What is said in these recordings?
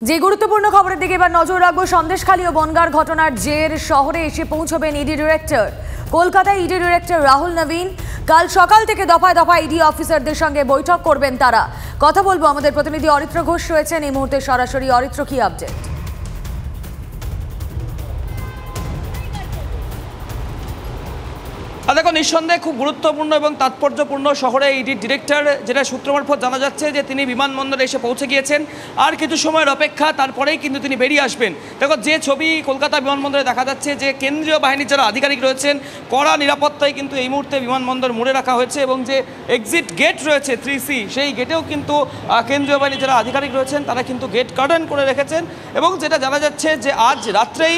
যে গুরুত্বপূর্ণ খবরের দিকে এবার নজর রাখবো। সন্দেশখালী ও বনগাঁর ঘটনার জের শহরে এসে পৌঁছবেন ইডি ডিরেক্টর। কলকাতায় ইডি ডিরেক্টর রাহুল নবীন কাল সকাল থেকে দফায় দফায় ইডি অফিসারদের সঙ্গে বৈঠক করবেন তারা। কথা বলবো, আমাদের প্রতিনিধি অরিত্র ঘোষ রয়েছেন এই মুহূর্তে সরাসরি। অরিত্র, কি আপডেট? দেখো, নিঃসন্দেহে খুব গুরুত্বপূর্ণ এবং তাৎপর্যপূর্ণ শহরে ইডি ডিরেক্টর, যেটা সূত্র মারফত জানা যাচ্ছে যে তিনি বিমানবন্দরে এসে পৌঁছে গিয়েছেন। আর কিছু সময়ের অপেক্ষা, তারপরেই কিন্তু তিনি বেরিয়ে আসবেন। দেখো, যে ছবি কলকাতা বিমানবন্দরে দেখা যাচ্ছে যে কেন্দ্রীয় বাহিনীর যারা আধিকারিক রয়েছেন কড়া নিরাপত্তায় কিন্তু এই মুহূর্তে বিমানবন্দর মোড়ে রাখা হয়েছে এবং যে এক্সিট গেট রয়েছে 3C, সেই গেটেও কিন্তু কেন্দ্রীয় বাহিনীর যারা আধিকারিক রয়েছেন তারা কিন্তু গেট কার্ডন করে রেখেছেন। এবং যেটা জানা যাচ্ছে যে আজ রাত্রেই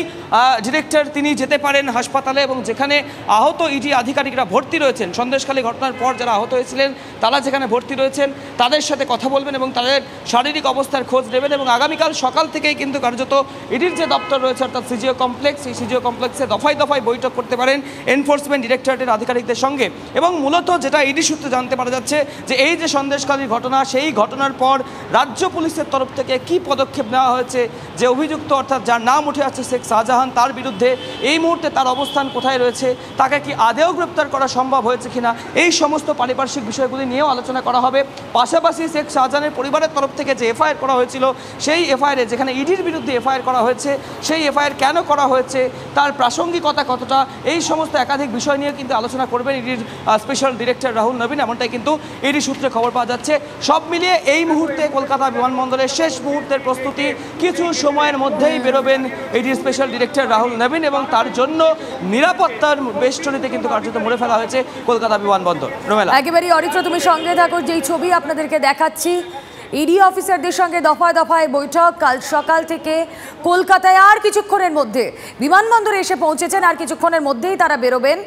ডিরেক্টর তিনি যেতে পারেন হাসপাতালে, এবং যেখানে আহত ইডি আধিকারিকরা ভর্তি রয়েছেন, সন্দেশখালী ঘটনার পর যারা আহত হয়েছিলেন তারা যেখানে ভর্তি রয়েছেন তাদের সাথে কথা বলবেন এবং তাদের শারীরিক অবস্থার খোঁজ নেবেন। এবং আগামীকাল সকাল থেকেই কিন্তু কার্যত ইডির যে দপ্তর রয়েছে অর্থাৎ সিজিও কমপ্লেক্স, সেই সিজিও কমপ্লেক্সে দফায় দফায় বৈঠক করতে পারেন এনফোর্সমেন্ট ডিরেক্টরেটের আধিকারিকদের সঙ্গে। এবং মূলত যেটা ইডি সূত্রে জানতে পারা যাচ্ছে যে এই যে সন্দেশখালীর ঘটনা, সেই ঘটনার পর রাজ্য পুলিশের তরফ থেকে কি পদক্ষেপ নেওয়া হয়েছে, যে অভিযুক্ত অর্থাৎ যার নাম উঠে আসছে শেখ শাহজাহান, তার বিরুদ্ধে এই মুহূর্তে তার অবস্থান কোথায় রয়েছে, তাকে কি আদেও গ্রেপ্তার করা সম্ভব হয়েছে কিনা, এই সমস্ত পারিপার্শ্বিক বিষয়গুলি নিয়েও আলোচনা করা হবে। পাশাপাশি শেখ শাহজাহানের পরিবারের তরফ থেকে যে এফআইআর করা হয়েছিল, সেই এফআইআরে যেখানে ইডির বিরুদ্ধে এফআইআর করা হয়েছে, সেই এফআইআর কেন করা হয়েছে, তার প্রাসঙ্গিকতা কতটা, এই সমস্ত একাধিক বিষয় নিয়ে কিন্তু আলোচনা করবেন ইডির স্পেশাল ডিরেক্টর রাহুল নবীন, এমনটাই কিন্তু ইডি সূত্রে খবর পাওয়া যাচ্ছে। সব মিলিয়ে এই মুহূর্তে কলকাতা বিমানবন্দরের শেষ মুহূর্তের প্রস্তুতি, কিছু সময়ের মধ্যেই বেরোবেন ইডির স্পেশাল ডিরেক্টর রাহুল নবীন এবং তার জন্য নিরাপত্তার বেষ্টনীতে কিন্তু কার্যত মুড়ে ফেলা হয়েছে কলকাতা বিমানবন্দর। রোমেলা, একেবারেই অরিত্র, তুমি সঙ্গে থাকো। যেই ছবি আপনাদেরকে দেখাচ্ছি, ইডি অফিসারদের সঙ্গে দফায় দফায় বৈঠক কাল সকাল থেকে কলকাতায়। আর কিছুক্ষণের মধ্যে বিমানবন্দরে এসে পৌঁছেছেন, আর কিছুক্ষণের মধ্যেই তারা বেরোবেন।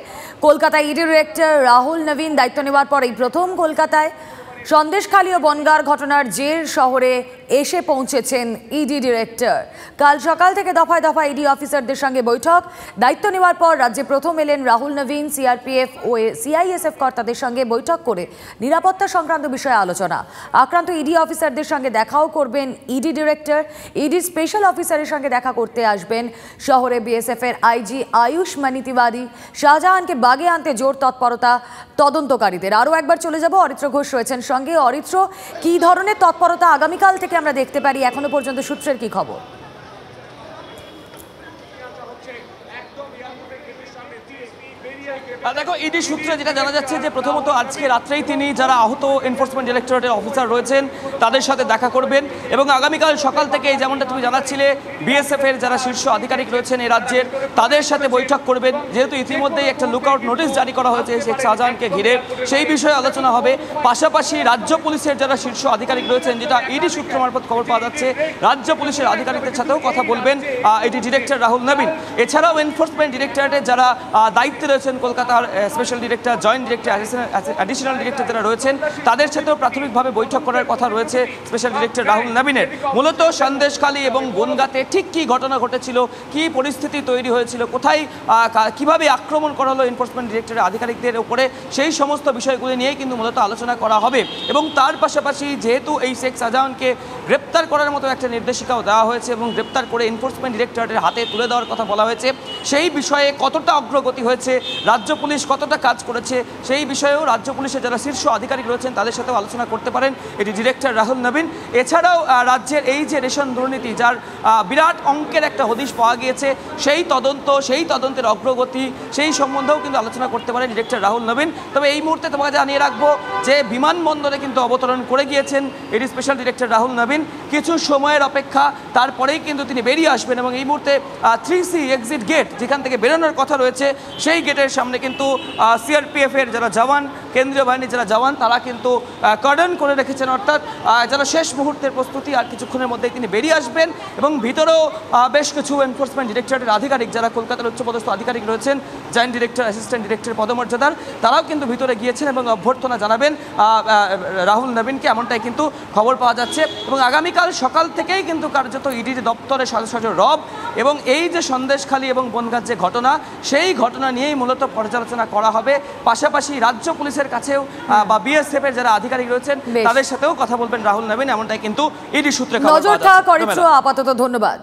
কলকাতায় ইডি ডিরেক্টর রাহুল নবীন দায়িত্ব নেওয়ার পর এই প্রথম কলকাতায় সন্দেশখালী ও বনগাঁর ঘটনার জের শহরে এসে পৌঁছেছেন ইডি ডিরেক্টর। কাল সকাল থেকে দফায় দফায় ইডি অফিসারদের সঙ্গে বৈঠক। দায়িত্ব নেওয়ার পর রাজ্যে প্রথম এলেন রাহুল নবীন। সিআরপিএফ ও সিআইএসএফ কর্তাদের সঙ্গে বৈঠক করে নিরাপত্তা সংক্রান্ত বিষয়ে আলোচনা। আক্রান্ত ইডি অফিসারদের সঙ্গে দেখাও করবেন ইডি ডিরেক্টর। ইডি স্পেশাল অফিসারের সঙ্গে দেখা করতে আসবেন শহরে বিএসএফ এর আইজি আয়ুষ মানি তিওয়ারি। শাহজাহানকে বাগে আনতে জোর তৎপরতা তদন্তকারীদের। আরও একবার চলে যাব, অরিত্র ঘোষ রয়েছেন সঙ্গে। অরিত্র, কি ধরনের তৎপরতা আগামীকাল থেকে আমরা দেখতে পারি, এখনো পর্যন্ত সূত্রের কি খবর? দেখো, ইডি সূত্রে যেটা জানা যাচ্ছে যে প্রথমত আজকে রাত্রেই তিনি যারা আহত এনফোর্সমেন্ট ডিরেক্টরেটের অফিসার রয়েছেন তাদের সাথে দেখা করবেন এবং আগামীকাল সকাল থেকে, যেমনটা তুমি জানাচ্ছিলে, বিএসএফ এর যারা শীর্ষ আধিকারিক রয়েছেন এই রাজ্যের, তাদের সাথে বৈঠক করবেন। যেহেতু ইতিমধ্যেই একটা লুকআউট নোটিশ জারি করা হয়েছে শেখ শাহজাহানকে ঘিরে, সেই বিষয়ে আলোচনা হবে। পাশাপাশি রাজ্য পুলিশের যারা শীর্ষ আধিকারিক রয়েছেন, যেটা ইডি সূত্র মারফত খবর পাওয়া যাচ্ছে, রাজ্য পুলিশের আধিকারিকদের সাথেও কথা বলবেন ইডি ডিরেক্টর রাহুল নবীন। এছাড়াও এনফোর্সমেন্ট ডিরেক্টরেটের যারা দায়িত্বে রয়েছেন, কলকাতার special director, joint director, additional director যারা রয়েছেন, তাদের সাথেও প্রাথমিকভাবে বৈঠক করার কথা রয়েছে স্পেশাল ডিরেক্টর রাহুল নবীনের। মূলত সন্দেশখালী এবং বনগাঁতে ঠিক কী ঘটনা ঘটেছিল, কী পরিস্থিতি তৈরি হয়েছিল, কোথায় কিভাবে আক্রমণ করা হলো এনফোর্সমেন্ট ডিরেক্টরের আধিকারিকদের উপরে, সেই সমস্ত বিষয়গুলি নিয়েই কিন্তু মূলত আলোচনা করা হবে। এবং তার পাশাপাশি যেহেতু এই শেখ শাহজাহানকে গ্রেপ্তার করার মতো একটা নির্দেশিকাও দেওয়া হয়েছে এবং গ্রেপ্তার করে এনফোর্সমেন্ট ডিরেক্টরেটের হাতে তুলে দেওয়ার কথা বলা হয়েছে, সেই বিষয়ে কতটা অগ্রগতি হয়েছে, রাজ্য পুলিশ কতটা কাজ করেছে, সেই বিষয়েও রাজ্য পুলিশের যারা শীর্ষ আধিকারিক রয়েছেন তাদের সাথেও আলোচনা করতে পারেন এটি ডিরেক্টর রাহুল নবীন। এছাড়াও রাজ্যের এই যে রেশন দুর্নীতি, যার বিরাট অঙ্কের একটা হদিশ পাওয়া গিয়েছে, সেই তদন্তের অগ্রগতি, সেই সম্বন্ধেও কিন্তু আলোচনা করতে পারেন ডিরেক্টর রাহুল নবীন। তবে এই মুহূর্তে তোমাকে জানিয়ে রাখবো যে বিমানবন্দরে কিন্তু অবতরণ করে গিয়েছেন এটি স্পেশাল ডিরেক্টর রাহুল নবীন। কিছু সময়ের অপেক্ষা, তারপরেই কিন্তু তিনি বেরিয়ে আসবেন এবং এই মুহূর্তে 3C এক্সিট গেট, যেখান থেকে বেরোনোর কথা রয়েছে, সেই গেটের সামনে কিন্তু সিআরপিএফ এর যারা জওয়ান, কেন্দ্রীয় বাহিনীর যারা জওয়ান, তারা কিন্তু কর্ডন করে রেখেছেন। অর্থাৎ যারা শেষ মুহূর্তের প্রস্তুতি, আর কিছুক্ষণের মধ্যেই তিনি বেরিয়ে আসবেন। এবং ভিতরেও বেশ কিছু এনফোর্সমেন্ট ডিরেক্টরেটের আধিকারিক, যারা কলকাতার উচ্চপদস্থ আধিকারিক রয়েছেন, জয়েন্ট ডিরেক্টর, অ্যাসিস্ট্যান্ট ডিরেক্টর পদমর্যাদার, তারাও কিন্তু ভিতরে গিয়েছেন এবং অভ্যর্থনা জানাবেন রাহুল নবীনকে, এমনটাই কিন্তু খবর পাওয়া যাচ্ছে। এবং আগামীকাল সকাল থেকেই কিন্তু কার্যত ইডির দপ্তরে সাজো রব এবং এই যে সন্দেশখালী এবং বনগাঁর যে ঘটনা, সেই ঘটনা নিয়েই মূলত পর্যালোচনা পর্যালোচনা করা হবে। পাশাপাশি রাজ্য পুলিশের কাছেও বা বিএসএফ এর যারা আধিকারিক রয়েছেন তাদের সাথেও কথা বলবেন রাহুল নবীন, এমনটাই কিন্তু ইডি সূত্রে খবর পাওয়া যাচ্ছে। নজর থাক, আপাতত ধন্যবাদ।